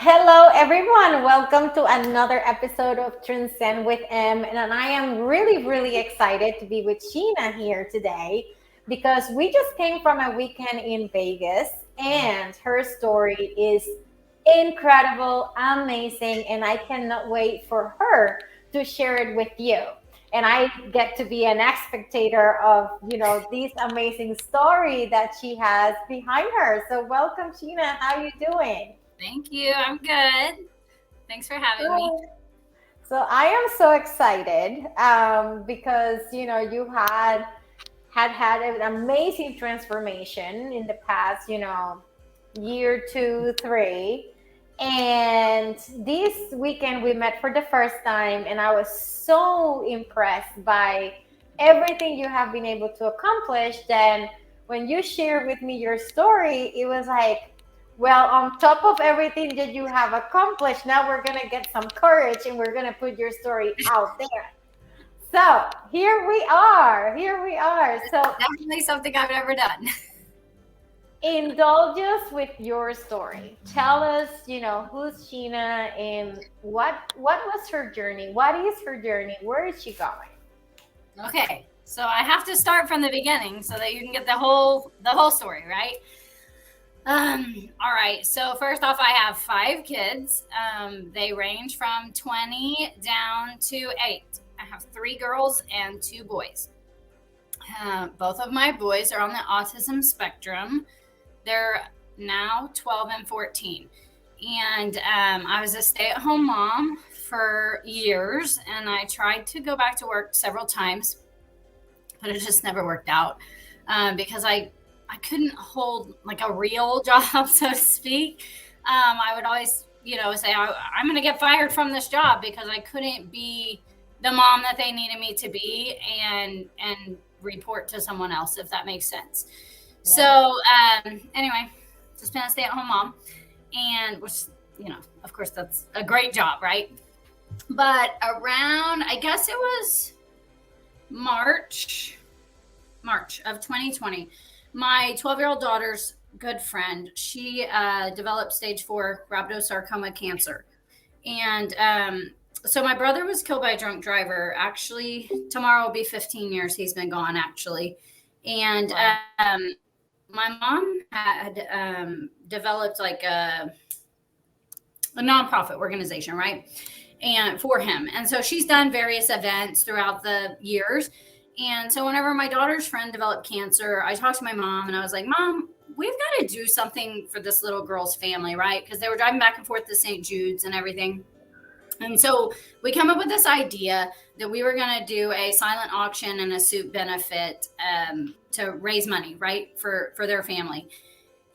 Hello, everyone. Welcome to another episode of Transcend with M. And I am really excited to be with Sheena here today because we just came from a weekend in Vegas and her story is incredible, amazing, and I cannot wait for her to share it with you. And I get to be an spectator of, this amazing story that she has behind her. So welcome, Sheena. How are you doing? Thank you. I'm good. Thanks for having me. So I am so excited because you had an amazing transformation in the past year, 2, 3, and this weekend we met for the first time, and I was so impressed by everything you have been able to accomplish. Then when you shared with me your story, it was like, well, on top of everything that you have accomplished, now we're going to get some courage and we're going to put your story out there. So here we are. Here we are. So definitely something I've never done. Indulge us with your story. Tell us, who's Sheena and what was her journey? What is her journey? Where is she going? Okay, so I have to start from the beginning so that you can get the whole story, right? All right. So first off, I have 5 kids. They range from 20 down to 8. I have 3 girls and 2 boys. Both of my boys are on the autism spectrum. They're now 12 and 14. And I was a stay-at-home mom for years, and I tried to go back to work several times, but it just never worked out because I couldn't hold like a real job, so to speak. I would always, say I'm going to get fired from this job because I couldn't be the mom that they needed me to be and report to someone else, if that makes sense. Yeah. So anyway, just been a stay-at-home mom, and which, of course, that's a great job, right? But around, I guess it was March of 2020. My 12-year-old daughter's good friend, she developed stage 4 rhabdomyosarcoma cancer. And so my brother was killed by a drunk driver. Actually, tomorrow will be 15 years he's been gone, actually. And wow. My mom had developed like a nonprofit organization, right? And for him. And so she's done various events throughout the years. And so whenever my daughter's friend developed cancer, I talked to my mom and I was like, Mom, we've got to do something for this little girl's family, right? Because they were driving back and forth to St. Jude's and everything. And so we come up with this idea that we were going to do a silent auction and a soup benefit to raise money, right, for their family.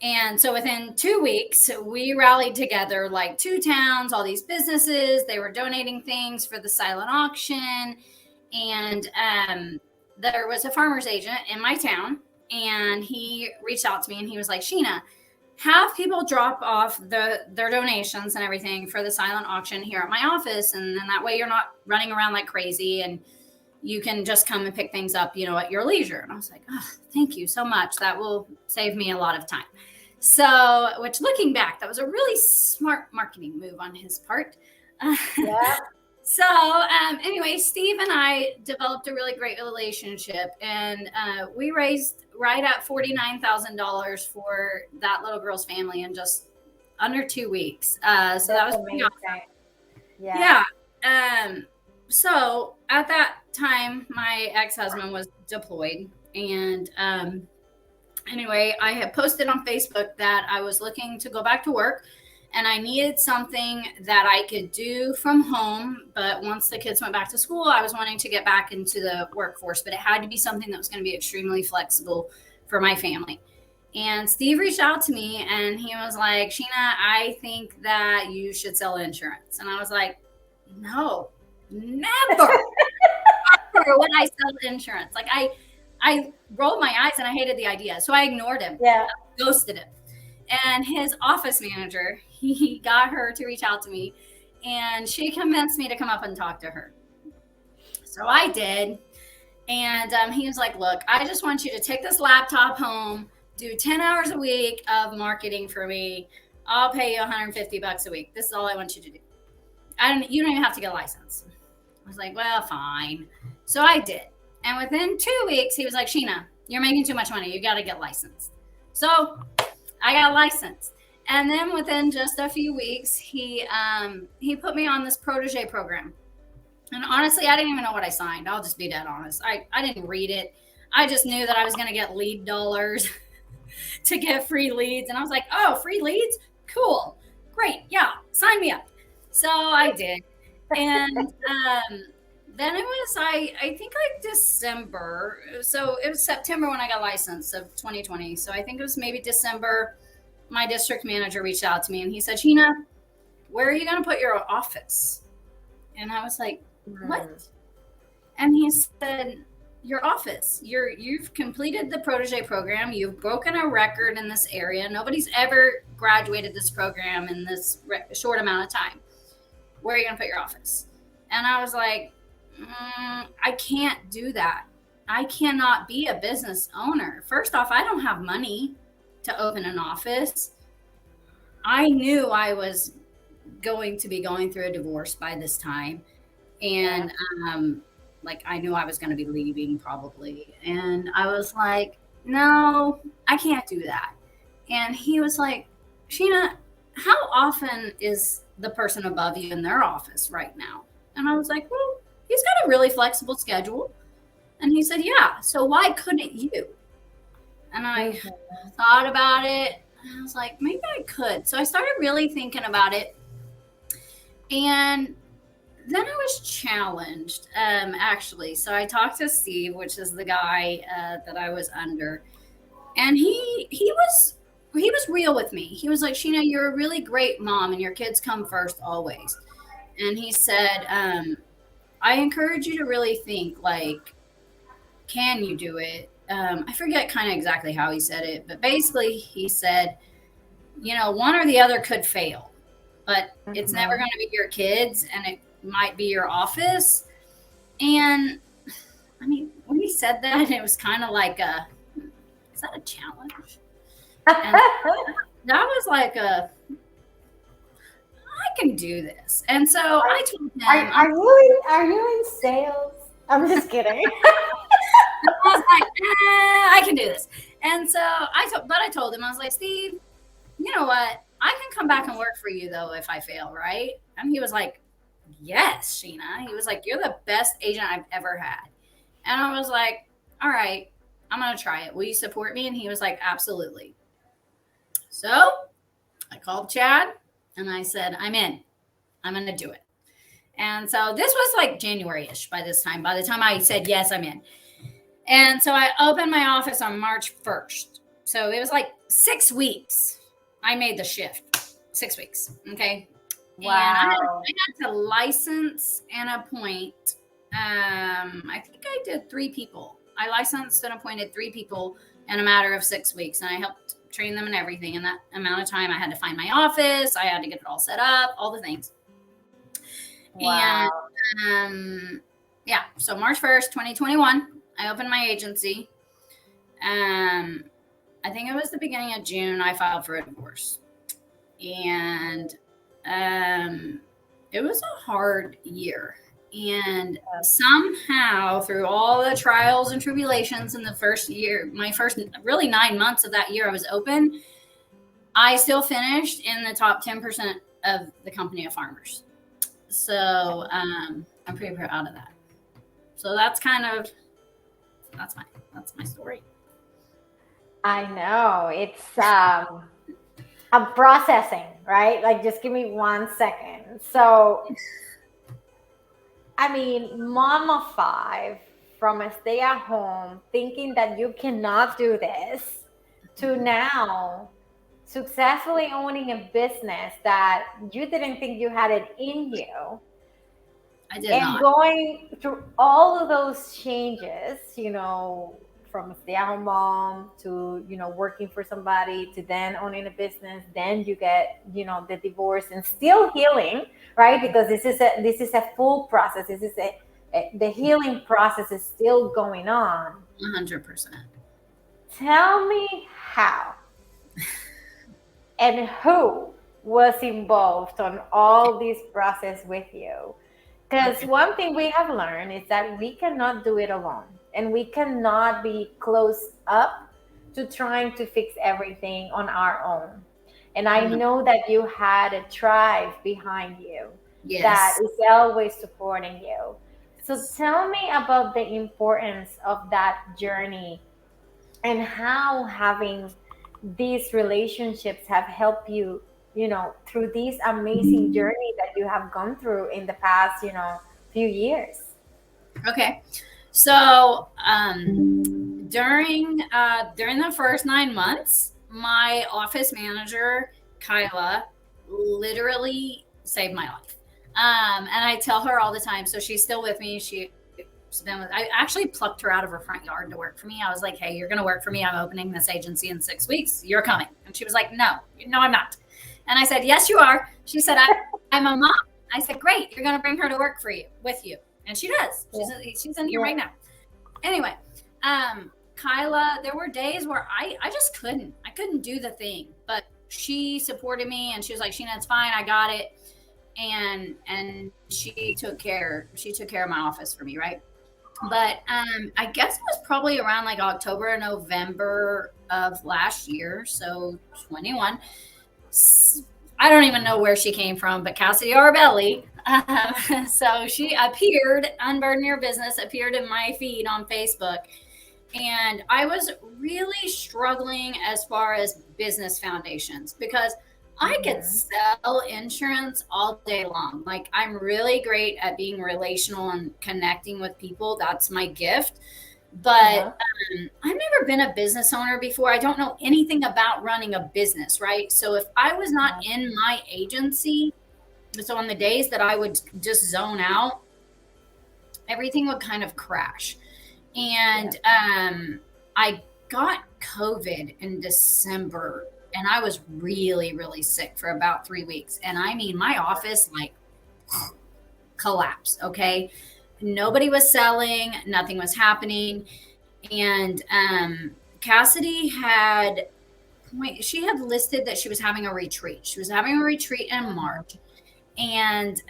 And so within 2 weeks, we rallied together like 2 towns, all these businesses. They were donating things for the silent auction. And there was a farmer's agent in my town, and he reached out to me and he was like, Sheena, have people drop off their donations and everything for the silent auction here at my office. And then that way you're not running around like crazy and you can just come and pick things up, at your leisure. And I was like, oh, thank you so much. That will save me a lot of time. So, which looking back, that was a really smart marketing move on his part. Yeah. So anyway, Steve and I developed a really great relationship, and we raised right at $49,000 for that little girl's family in just under 2 weeks. So that was pretty awesome. Yeah. So at that time, my ex-husband was deployed, and anyway, I had posted on Facebook that I was looking to go back to work. And I needed something that I could do from home. But once the kids went back to school, I was wanting to get back into the workforce. But it had to be something that was going to be extremely flexible for my family. And Steve reached out to me and he was like, Sheena, I think that you should sell insurance. And I was like, no, never. Never would I sell insurance. Like I rolled my eyes and I hated the idea. So I ignored him. Yeah. I ghosted him. And his office manager, he got her to reach out to me, and she convinced me to come up and talk to her. So I did. And he was like, look, I just want you to take this laptop home, do 10 hours a week of marketing for me. I'll pay you $150 a week. This is all I want you to do. You don't even have to get a license. I was like, well, fine. So I did. And within 2 weeks, he was like, Sheena, you're making too much money. You got to get licensed. So I got licensed. And then within just a few weeks, he put me on this protege program. And honestly, I didn't even know what I signed. I'll just be dead honest. I didn't read it. I just knew that I was going to get lead dollars to get free leads. And I was like, oh, free leads? Cool. Great. Yeah. Sign me up. So I did. And then it was, I think like December. So it was September when I got licensed of 2020. So I think it was maybe December. My district manager reached out to me and he said, Sheena, where are you going to put your office? And I was like, what? And he said, your office. You've completed the protege program. You've broken a record in this area. Nobody's ever graduated this program in this short amount of time. Where are you going to put your office? And I was like, I can't do that. I cannot be a business owner. First off, I don't have money to open an office. I knew I was going to be going through a divorce by this time. And like I knew I was going to be leaving probably. And I was like, no, I can't do that. And he was like, Sheena, how often is the person above you in their office right now? And I was like, well, he's got a really flexible schedule. And he said, yeah, so why couldn't you? And I thought about it. And I was like, maybe I could. So I started really thinking about it. And then I was challenged, actually. So I talked to Steve, which is the guy that I was under. And he was real with me. He was like, Sheena, you're a really great mom and your kids come first always. And he said, I encourage you to really think, like, can you do it? I forget kind of exactly how he said it, but basically he said, you know, one or the other could fail, but it's never going to be your kids and it might be your office. And I mean, when he said that, it was kind of like is that a challenge? And that was like I can do this. And so I told him, are you in sales? I'm just kidding. I was like, I can do this. And so I told him, I was like, Steve, you know what? I can come back and work for you though if I fail, right? And he was like, yes, Sheena. He was like, you're the best agent I've ever had. And I was like, all right, I'm going to try it. Will you support me? And he was like, absolutely. So I called Chad and I said, I'm in. I'm going to do it. And so this was like January-ish by this time. By the time I said, yes, I'm in. And so I opened my office on March 1st. So it was like 6 weeks. I made the shift. 6 weeks. Okay. Wow. And I had to license and appoint. I think I did 3 people. I licensed and appointed 3 people in a matter of 6 weeks. And I helped train them and everything. In that amount of time, I had to find my office. I had to get it all set up, all the things. Wow. And yeah, so March 1st, 2021, I opened my agency. I think it was the beginning of June, I filed for a divorce. And it was a hard year. And somehow through all the trials and tribulations in the first year, my first really 9 months of that year I was open, I still finished in the top 10% of the company of farmers. So I'm pretty proud of that. So that's my story. I know it's I'm processing, right? Like, just give me 1 second. So, I mean, mom of 5 from a stay-at-home, thinking that you cannot do this, to now successfully owning a business that you didn't think you had it in you. I did And not. going through all of those changes, you know, from a stay-at-home mom to, you know, working for somebody to then owning a business, then you get, you know, the divorce and still healing, right? Because this is a full process. This is the healing process is still going on. 100%. Tell me how and who was involved on all this process with you. Because Okay. one thing we have learned is that we cannot do it alone, and we cannot be close up to trying to fix everything on our own. And I No. know that you had a tribe behind you that Yes. is always supporting you. So Yes. tell me about the importance of that journey and how having these relationships have helped you, through this amazing journey that you have gone through in the past, few years. Okay. So during the first 9 months, my office manager, Kyla, literally saved my life. And I tell her all the time. So she's still with me. I actually plucked her out of her front yard to work for me. I was like, "Hey, you're going to work for me. I'm opening this agency in 6 weeks. You're coming." And she was like, "No, no, I'm not." And I said, "Yes, you are." She said, "I'm a mom." I said, "Great. You're going to bring her to work for you with you." And she does. Yeah. She's in here Yeah. right now. Anyway, Kyla, there were days where I couldn't do the thing, but she supported me and she was like, "Sheena, it's fine. I got it." And she took care of my office for me, right? But I guess it was probably around like October or November of last year, so 21. I don't even know where she came from, but Cassidy Arbelli. So she appeared, Unburden Your Business appeared in my feed on Facebook. And I was really struggling as far as business foundations because I could Mhm. sell insurance all day long. Like, I'm really great at being relational and connecting with people. That's my gift. Uh-huh. But I've never been a business owner before. I don't know anything about running a business, right? So if I was not Uh-huh. in my agency, so on the days that I would just zone out, everything would kind of crash. Yeah. And I got COVID in December, and I was really, really sick for about 3 weeks. And I mean, my office like collapsed. Okay. Nobody was selling, nothing was happening. And Cassidy had she had listed that she was having a retreat. She was having a retreat in March. And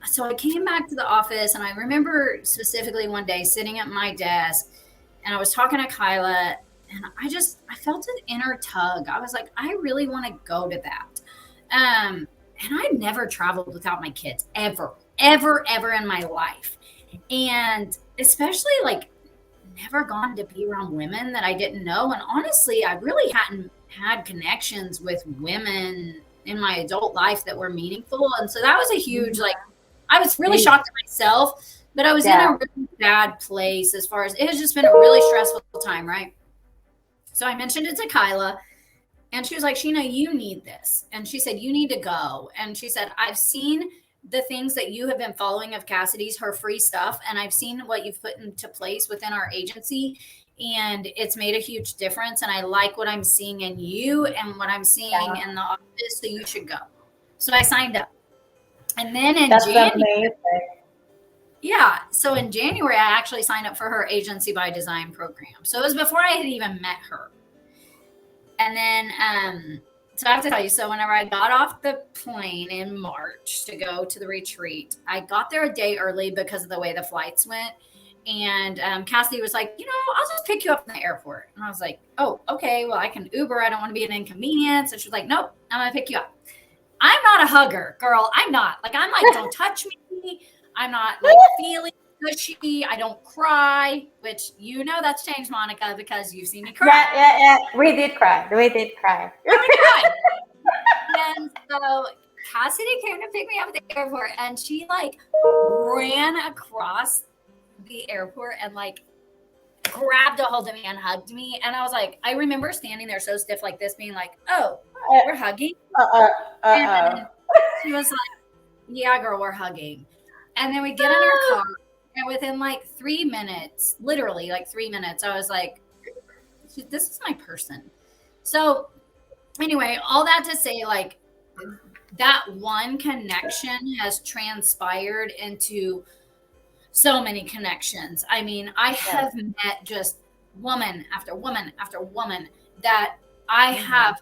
so I came back to the office, and I remember specifically one day sitting at my desk, and I was talking to Kyla, and I felt an inner tug. I was like, I really want to go to that. And I'd never traveled without my kids ever, ever, ever in my life. And especially like never gone to be around women that I didn't know. And honestly, I really hadn't had connections with women in my adult life that were meaningful. And so that was a huge, like, I was really Huge. shocked at myself, but I was in Yeah. a really bad place as far as it has just been a really stressful time, right? So I mentioned it to Kyla, and she was like, "Sheena, you need this." And she said, "You need to go." And she said, "I've seen the things that you have been following of Cassidy's, her free stuff. And I've seen what you've put into place within our agency. And it's made a huge difference. And I like what I'm seeing in you and what I'm seeing Yeah. in the office. So you should go." So I signed up. And then in That's January, amazing. yeah. So in January, I actually signed up for her Agency by Design program. So it was before I had even met her. And then, so I have to tell you, so whenever I got off the plane in March to go to the retreat, I got there a day early because of the way the flights went. And Cassidy was like, "I'll just pick you up from the airport." And I was like, "Oh, okay. Well, I can Uber. I don't want to be an inconvenience." And she was like, "Nope, I'm going to pick you up." I'm not a hugger, girl. I'm not. Like, I'm like, don't touch me. I'm not like feeling gushy. I don't cry, which that's changed, Monica, because you've seen me cry. Yeah, yeah, yeah. We did cry. We did cry. I cried. And so Cassidy came to pick me up at the airport, and she like ran across the airport and like grabbed a hold of me and hugged me. And I was like, I remember standing there so stiff like this, being like, "Oh, we're hugging." Uh-uh. Uh-oh. And she was like, "Yeah, girl, we're hugging." And then we get in our car, and within like 3 minutes, literally like 3 minutes, I was like, "This is my person." So anyway, all that to say, like, that one connection has transpired into so many connections. I mean, I Yeah. have met just woman after woman after woman that I Mhm. have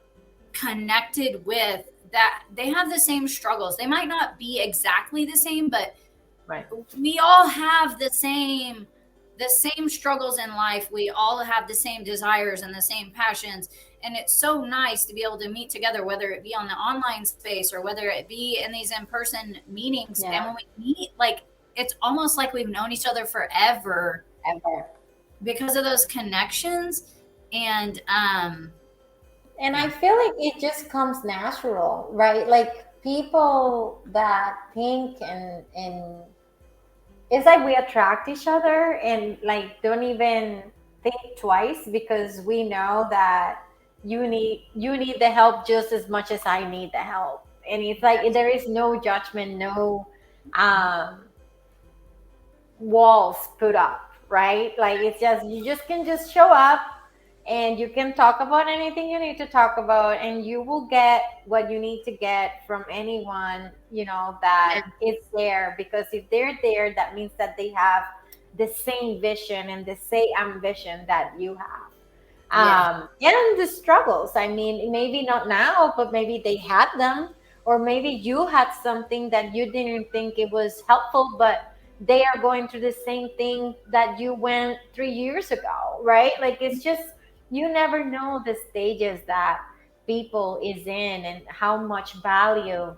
connected with that they have the same struggles. They might not be exactly the same, but Right. we all have the same struggles in life. We all have the same desires and the same passions. And it's so nice to be able to meet together, whether it be on the online space or whether it be in these in-person meetings. And Yeah. when we meet, like, it's almost like we've known each other forever Ever. because of those connections. And And yeah, I feel like it just comes natural, right? Like people that think and it's like we attract each other and like don't even think twice because we know that you need the help just as much as I need the help. And it's like there is no judgment, no um walls put up, right? Like it's just you just can just show up and you can talk about anything you need to talk about and you will get what you need to get from anyone, that is there because if they're there, that means that they have the same vision and the same ambition that you have. yeah, And the struggles. I mean, maybe not now, but maybe they had them, or maybe you had something that you didn't think it was helpful, but they are going through the same thing that you went 3 years ago, right? Like it's just you never know the stages that people is in and how much value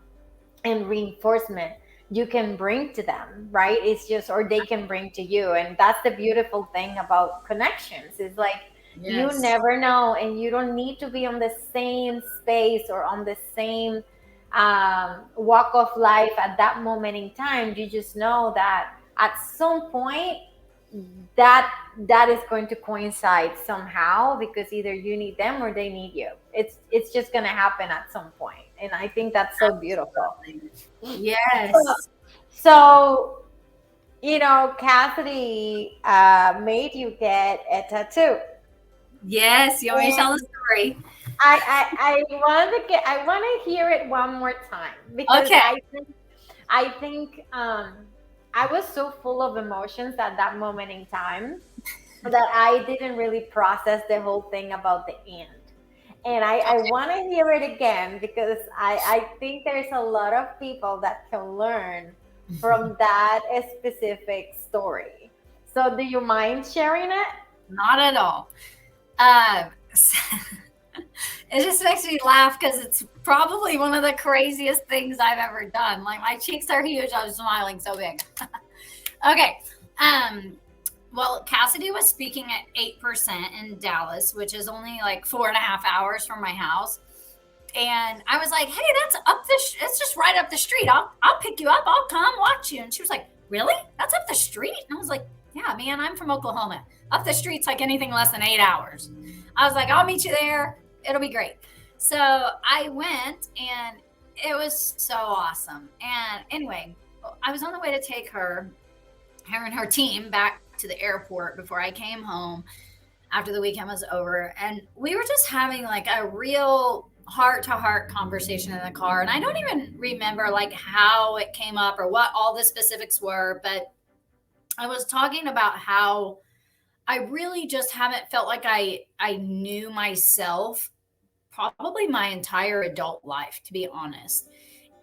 and reinforcement you can bring to them, right? It's just, or they can bring to you. And that's the beautiful thing about connections. It's like you yes, never know, and you don't need to be on the same space or on the same walk of life at that moment in time. You just know that at some point that is going to coincide somehow because either you need them or they need you. It's just going to happen at some point, and I think that's so beautiful. absolutely. Yes. So, Cassidy made you get a tattoo. Yes. You want me to tell the And story? I want to hear it one more time because Okay. I think I was so full of emotions at that moment in time that I didn't really process the whole thing about the end. And I Okay. want to hear it again because I think there's a lot of people that can learn from that specific story. So, do you mind sharing it? Not at all. Um, it just makes me laugh because it's probably one of the craziest things I've ever done. Like my cheeks are huge. I'm smiling so big. Okay. Um, well, Cassidy was speaking at 8% in Dallas, which is only like 4.5 hours from my house. And I was like, "Hey, that's up it's just right up the street. I'll pick you up. I'll come watch you." And she was like, "Really? That's up the street?" And I was like, "Yeah, man, I'm from Oklahoma. Up the street's like anything less than 8 hours." I was like, "I'll meet you there. It'll be great." So I went, and it was so awesome. And anyway, I was on the way to take her and her team back to the airport before I came home after the weekend was over. And we were just having like a real heart to heart conversation in the car. And I don't even remember like how it came up or what all the specifics were, but I was talking about how I really just haven't felt like I knew myself probably my entire adult life, to be honest.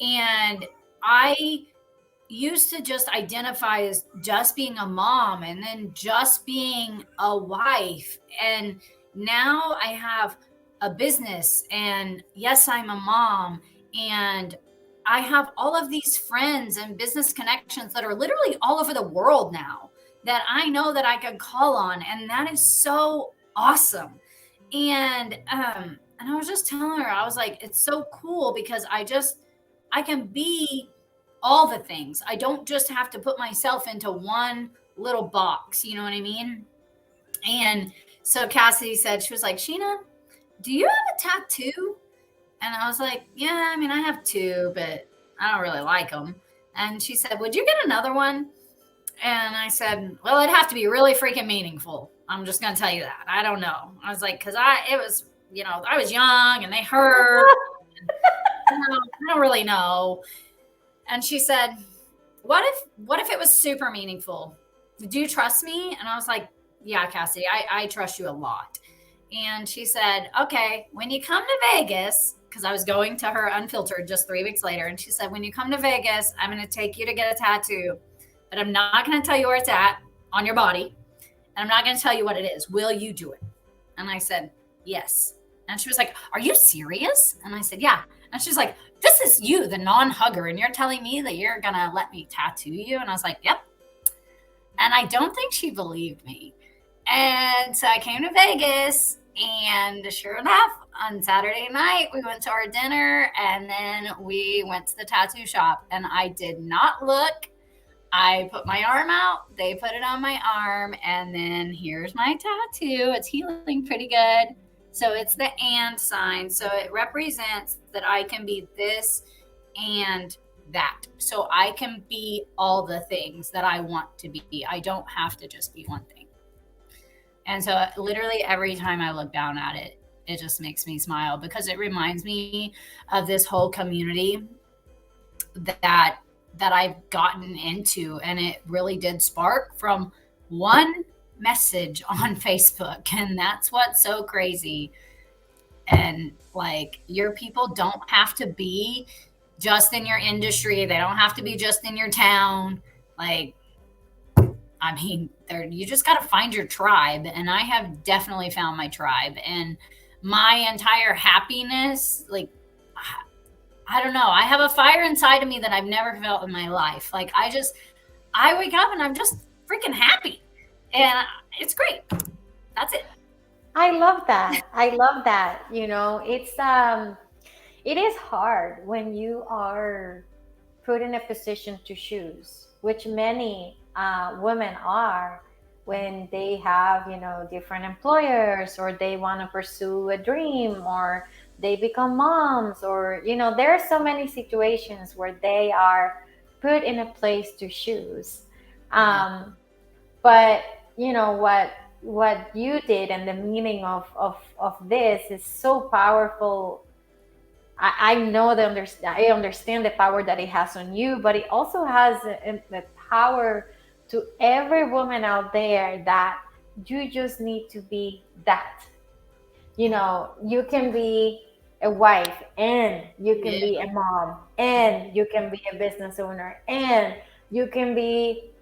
And I used to just identify as just being a mom and then just being a wife. And now I have a business, and yes, I'm a mom, and I have all of these friends and business connections that are literally all over the world now that I know that I could call on. And that is so awesome. And I was just telling her, I was like, it's so cool because I can be all the things. I don't just have to put myself into one little box. You know what I mean? And so Cassidy said, she was like, "Sheena, do you have a tattoo?" And I was like, "Yeah, I mean, I have two, but I don't really like them." And she said, "Would you get another one?" And I said, "Well, it'd have to be really freaking meaningful. I'm just going to tell you that. I don't know." I was like, it was, I was young and they hurt. I don't really know. And she said, what if it was super meaningful? Do you trust me? And I was like, "Yeah, Cassie, I trust you a lot." And she said, "Okay, when you come to Vegas, because I was going to her unfiltered just 3 weeks later. And she said, when you come to Vegas, I'm going to take you to get a tattoo, but I'm not going to tell you where it's at on your body. And I'm not going to tell you what it is. Will you do it? And I said, yes. And she was like, are you serious? And I said, yeah. And she's like, this is you, the non-hugger. And you're telling me that you're going to let me tattoo you? And I was like, yep. And I don't think she believed me. And so I came to Vegas, and sure enough, on Saturday night, we went to our dinner, and then we went to the tattoo shop. And I did not look. I put my arm out, they put it on my arm, and then here's my tattoo. It's healing pretty good. So it's the and sign. So it represents that I can be this and that. So I can be all the things that I want to be. I don't have to just be one thing. And so literally every time I look down at it, it just makes me smile, because it reminds me of this whole community that I've gotten into. And it really did spark from one message on Facebook. And that's what's so crazy. And like, your people don't have to be just in your industry. They don't have to be just in your town. Like, I mean, you just got to find your tribe. And I have definitely found my tribe. And my entire happiness, like, I don't know. I have a fire inside of me that I've never felt in my life. Like, I wake up and I'm just freaking happy. And it's great. That's it. I love that. I love that. It is hard when you are put in a position to choose, which many women are, when they have, different employers, or they want to pursue a dream, or they become moms, or, there are so many situations where they are put in a place to choose. But what you did, and the meaning of this is so powerful. I know I understand the power that it has on you, but it also has the power to every woman out there, that you just need to be that. You can be a wife, and you can be a mom, and you can be a business owner, and you can be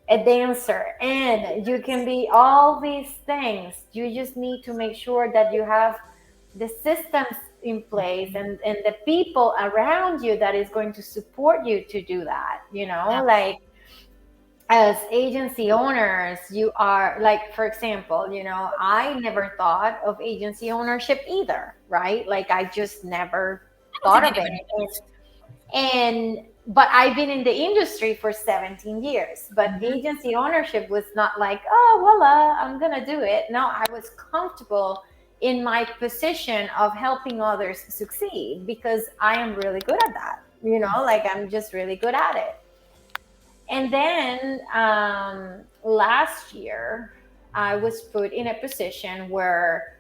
a dancer, and you can be all these things. You just need to make sure that you have the systems in place, and the people around you that is going to support you to do that. Like, as agency owners, you are like, for example, I never thought of agency ownership either, right? Like, I just never thought of it. But I've been in the industry for 17 years, but agency ownership was not like, oh, voila, I'm going to do it. No, I was comfortable in my position of helping others succeed, because I am really good at that. Like, I'm just really good at it. And then last year, I was put in a position where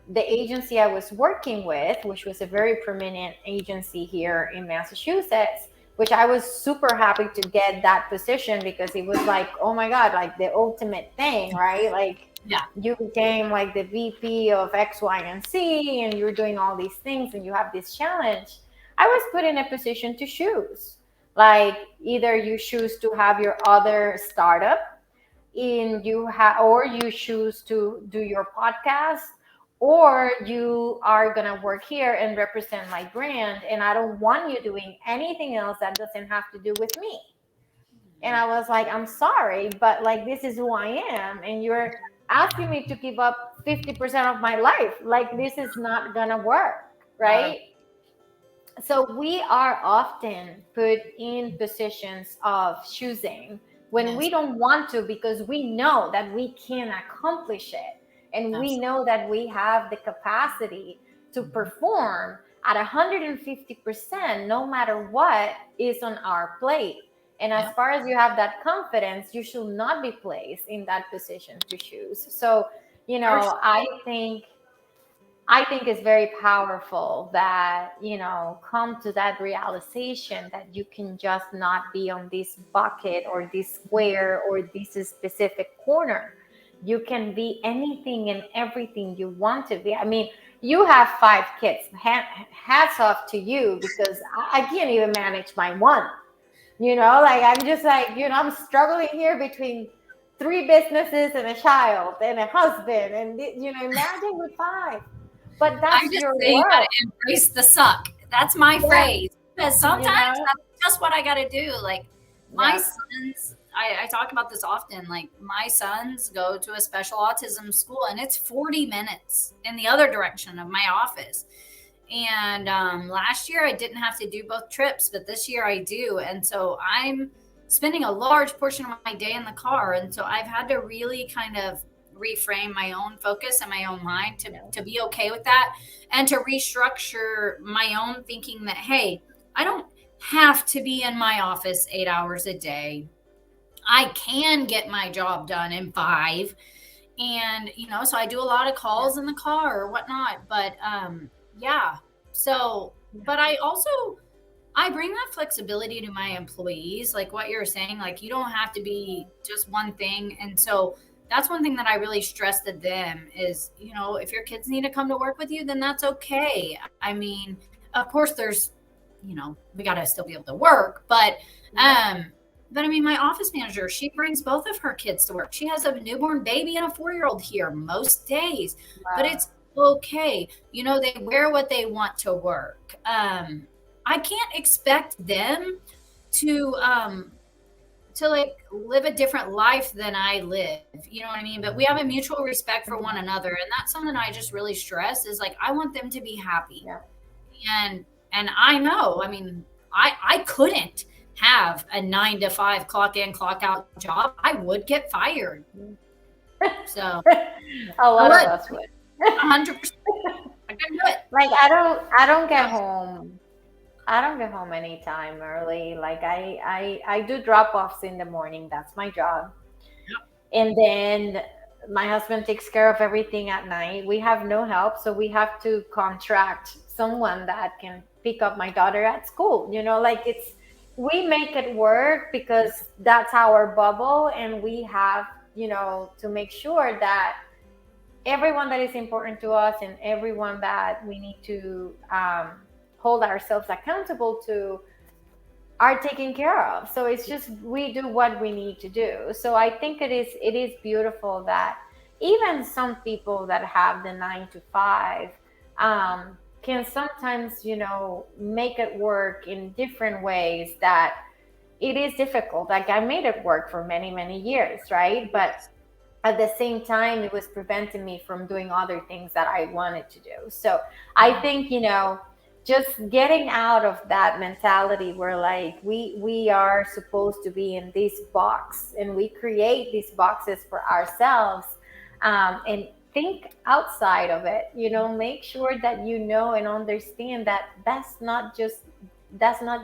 the agency I was working with, which was a very prominent agency here in Massachusetts, which I was super happy to get that position, because it was like, oh my God, like the ultimate thing, right? Like, you became like the VP of X, Y, and Z, and you're doing all these things, and you have this challenge. I was put in a position to choose. Like, either you choose to have your other startup, or you choose to do your podcast, or you are going to work here and represent my brand. And I don't want you doing anything else that doesn't have to do with me. And I was like, I'm sorry, but like, this is who I am. And you're asking me to give up 50% of my life. Like, this is not going to work, right? So we are often put in positions of choosing when we don't want to, because we know that we can accomplish it. And we know that we have the capacity to perform at 150%, no matter what is on our plate. And as far as you have that confidence, you should not be placed in that position to choose. So, I think it's very powerful that, come to that realization that you can just not be on this bucket, or this square, or this specific corner. You can be anything and everything you want to be. I mean, you have 5 kids. Hats off to you, because I can't even manage my one. Like I'm just like, I'm struggling here between 3 businesses and a child and a husband, and imagine with 5. But I that's just your say you got work, to embrace the suck. That's my yeah. phrase. Because You sometimes know, that's just what I got to do. Like my yeah, sons, I talk about this often. Like my sons go to a special autism school, and it's 40 minutes in the other direction of my office. And last year I didn't have to do both trips, but this year I do. And so I'm spending a large portion of my day in the car. And so I've had to really kind of reframe my own focus and my own mind to be okay with that, and to restructure my own thinking that, hey, I don't have to be in my office 8 hours a day. I can get my job done in 5. And so I do a lot of yeah, calls in the car or whatnot. But yeah. So, but I bring that flexibility to my employees, like what you're saying. Like you don't have to be just one thing. And so that's one thing that I really stress to them is, if your kids need to come to work with you, then that's okay. I mean, of course there's, we got to still be able to work, but I mean, my office manager, she brings both of her kids to work. She has a newborn baby and a 4-year-old here most days, but wow, it's okay. They wear what they want to work. I can't expect them to like live a different life than I live. You know what I mean? But we have a mutual respect for one another, and that's something I just really stress is like I want them to be happy. yeah. And I know, I mean, I couldn't have a 9 to 5 clock in, clock out job. I would get fired. So A I lot of would us would. 100%. I couldn't do it. Like I don't get Yeah. home. I don't get home anytime early. Like I do drop offs in the morning. That's my job. And then my husband takes care of everything at night. We have no help, so we have to contract someone that can pick up my daughter at school. Like we make it work because that's our bubble, and we have, to make sure that everyone that is important to us and everyone that we need to hold ourselves accountable to are taken care of. So it's just we do what we need to do. So I think it is beautiful that even some people that have the 9 to 5 can sometimes make it work in different ways that it is difficult. Like I made it work for many years, right? But at the same time it was preventing me from doing other things that I wanted to do. So I think just getting out of that mentality where like we are supposed to be in this box, and we create these boxes for ourselves, and think outside of it. Make sure that and understand that that's not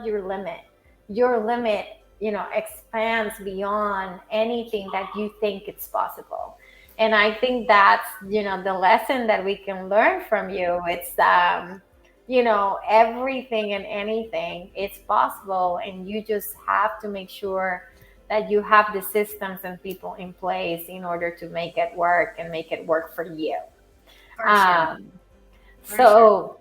your limit. Your limit expands beyond anything that you think it's possible. And I think that's the lesson that we can learn from you. It's everything and anything, it's possible, and you just have to make sure that you have the systems and people in place in order to make it work and make it work for you. For sure. um, For sure. so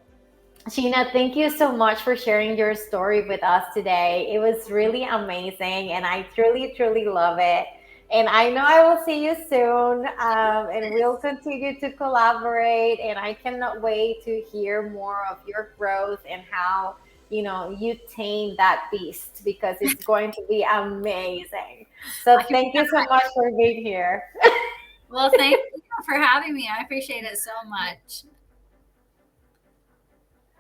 Sheena, thank you so much for sharing your story with us today. It was really amazing, and I truly love it. And I know I will see you soon, and we'll continue to collaborate. And I cannot wait to hear more of your growth and how you tame that beast, because it's going to be amazing. So I can thank you so much for being here. Well, thank you for having me. I appreciate it so much.